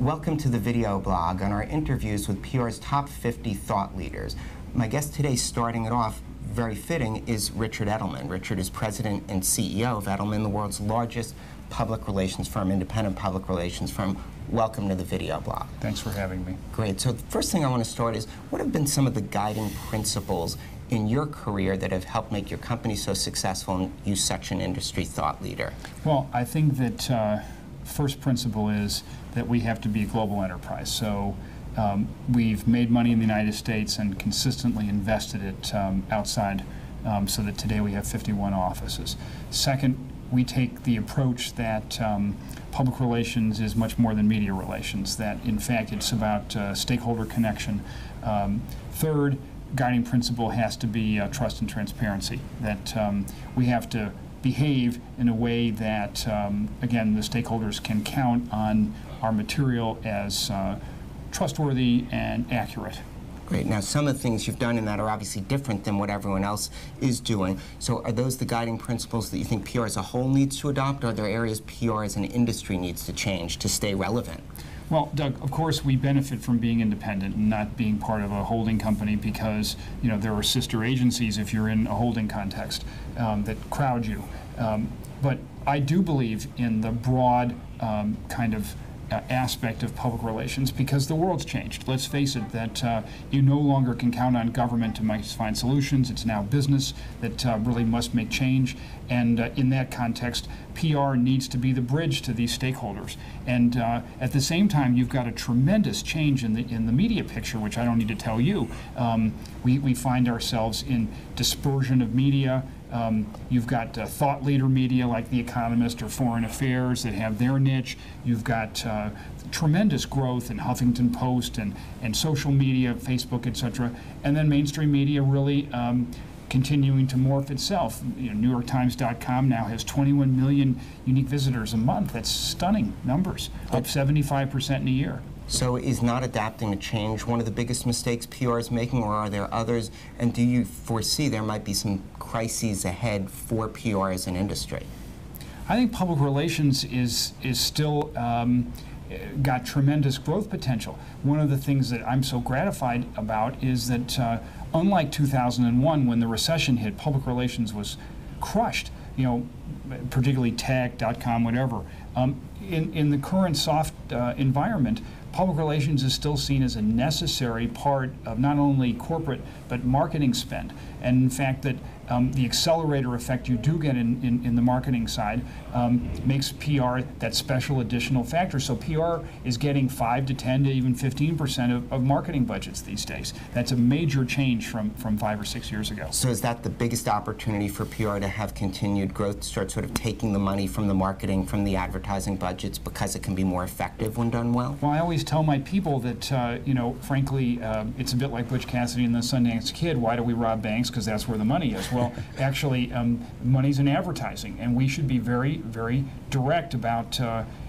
Welcome to the video blog on our interviews with PR's top 50 thought leaders. My guest today, starting it off, very fitting, is Richard Edelman. Richard is president and CEO of Edelman, the world's largest public relations firm, independent public relations firm. Welcome to the video blog. Thanks for having me. Great. So the first thing I want to start is, what have been some of the guiding principles in your career that have helped make your company so successful and you such an industry thought leader? Well, I think that first principle is that we have to be a global enterprise. So we've made money in the United States and consistently invested it outside, so that today we have 51 offices. Second, we take the approach that public relations is much more than media relations, that in fact it's about stakeholder connection. Third, guiding principle has to be trust and transparency, that we have to behave in a way that, again, the stakeholders can count on our material as trustworthy and accurate. Great. Now, some of the things you've done in that are obviously different than what everyone else is doing. So are those the guiding principles that you think PR as a whole needs to adopt, or are there areas PR as an industry needs to change to stay relevant? Well, Doug, of course we benefit from being independent and not being part of a holding company, because there are sister agencies, if you're in a holding context, that crowd you. But I do believe in the broad kind of aspect of public relations, because the world's changed. Let's face it, that you no longer can count on government to find solutions. It's now business that really must make change, and in that context, PR needs to be the bridge to these stakeholders. And at the same time, you've got a tremendous change in the media picture, which I don't need to tell you. We find ourselves in dispersion of media. You've got thought leader media like The Economist or Foreign Affairs that have their niche. You've got tremendous growth in Huffington Post and social media, Facebook, etc. And then mainstream media really continuing to morph itself. NewYorkTimes.com now has 21 million unique visitors a month. That's stunning numbers, up 75% in a year. So is not adapting to change one of the biggest mistakes PR is making, or are there others? And do you foresee there might be some crises ahead for PR as an industry? I think public relations is still got tremendous growth potential. One of the things that I'm so gratified about is that unlike 2001, when the recession hit, public relations was crushed, particularly tech, .com, whatever. In the current soft environment, public relations is still seen as a necessary part of not only corporate but marketing spend. And in fact, that the accelerator effect you do get in the marketing side makes PR that special additional factor. So PR is getting 5 to 10 to even 15% of marketing budgets these days. That's a major change from 5 or 6 years ago. So is that the biggest opportunity for PR to have continued growth, start sort of taking the money from the marketing, from the advertising budgets, because it can be more effective when done well? Well, I always tell my people that, frankly, it's a bit like Butch Cassidy and the Sundance Kid. Why do we rob banks? Because that's where the money is. Well, actually, money's in advertising, and we should be very, very direct about,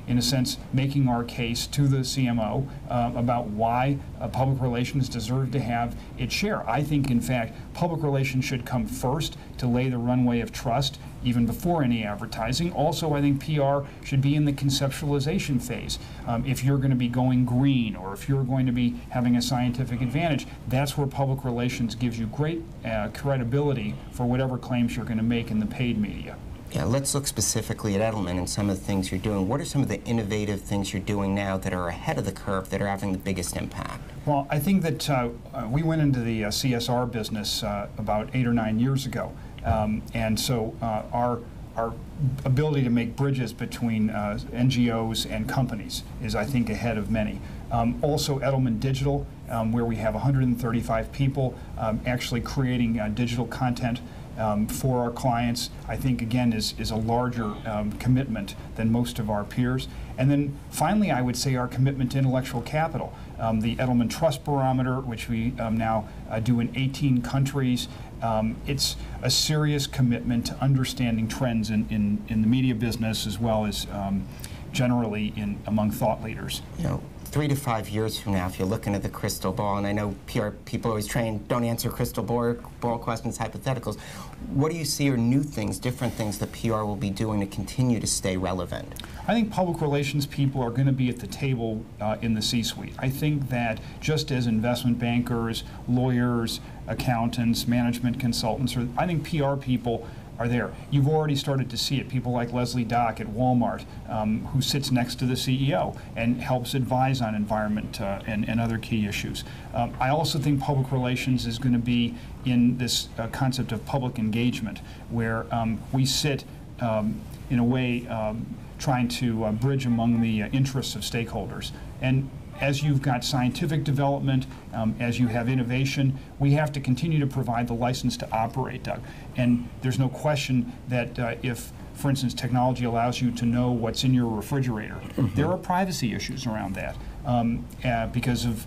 in a sense, making our case to the CMO about why public relations deserve to have its share. I think, in fact, public relations should come first to lay the runway of trust, even before any advertising. Also, I think PR should be in the conceptualization phase. If you're going to be going green, or if you're going to be having a scientific advantage, that's where public relations gives you great credibility for whatever claims you're going to make in the paid media. Yeah, let's look specifically at Edelman and some of the things you're doing. What are some of the innovative things you're doing now that are ahead of the curve, that are having the biggest impact? Well, I think that we went into the CSR business about 8 or 9 years ago. And so our ability to make bridges between NGOs and companies is, I think, ahead of many. Also, Edelman Digital, where we have 135 people actually creating digital content for our clients, I think, again, is a larger commitment than most of our peers. And then finally, I would say our commitment to intellectual capital. The Edelman Trust Barometer, which we now do in 18 countries. It's a serious commitment to understanding trends in the media business, as well as generally among thought leaders. You know, 3 to 5 years from now, if you're looking at the crystal ball, and I know PR people always train, don't answer crystal ball questions, hypotheticals, what do you see are new things, different things that PR will be doing to continue to stay relevant? I think public relations people are going to be at the table in the C-suite. I think that just as investment bankers, lawyers, accountants, management consultants, I think PR people are there. You've already started to see it. People like Leslie Dock at Walmart, who sits next to the CEO and helps advise on environment and other key issues. I also think public relations is going to be in this concept of public engagement, where we sit in a way trying to bridge among the interests of stakeholders. And as you've got scientific development, as you have innovation, we have to continue to provide the license to operate, Doug. And there's no question that if, for instance, technology allows you to know what's in your refrigerator, there are privacy issues around that. Because of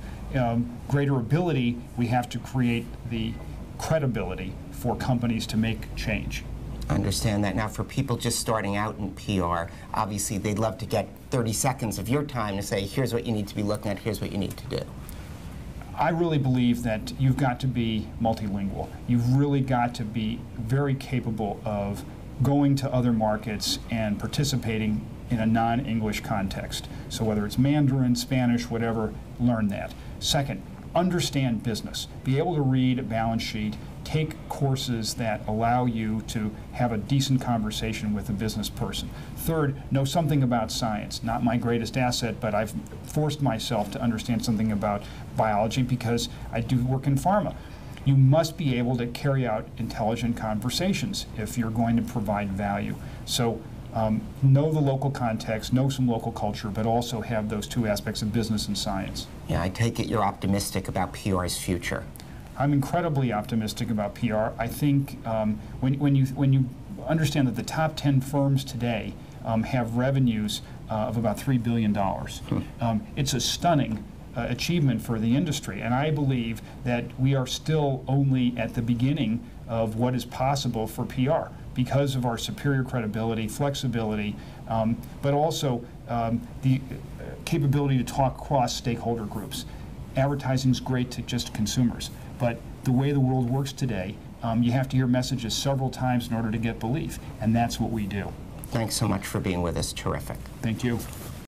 greater ability, we have to create the credibility for companies to make change. I understand that. Now, for people just starting out in PR, obviously they'd love to get 30 seconds of your time to say, here's what you need to be looking at, here's what you need to do. I really believe that you've got to be multilingual. You've really got to be very capable of going to other markets and participating in a non-English context. So whether it's Mandarin, Spanish, whatever, learn that. Second, understand business. Be able to read a balance sheet, take courses that allow you to have a decent conversation with a business person. Third, know something about science. Not my greatest asset, but I've forced myself to understand something about biology because I do work in pharma. You must be able to carry out intelligent conversations if you're going to provide value. So know the local context, know some local culture, but also have those two aspects of business and science. Yeah, I take it you're optimistic about PR's future. I'm incredibly optimistic about PR. I think when you understand that the top 10 firms today have revenues of about $3 billion, it's a stunning achievement for the industry. And I believe that we are still only at the beginning of what is possible for PR because of our superior credibility, flexibility, but also the capability to talk across stakeholder groups. Advertising is great to just consumers, but the way the world works today, you have to hear messages several times in order to get belief, and that's what we do. Thanks so much for being with us. Terrific. Thank you.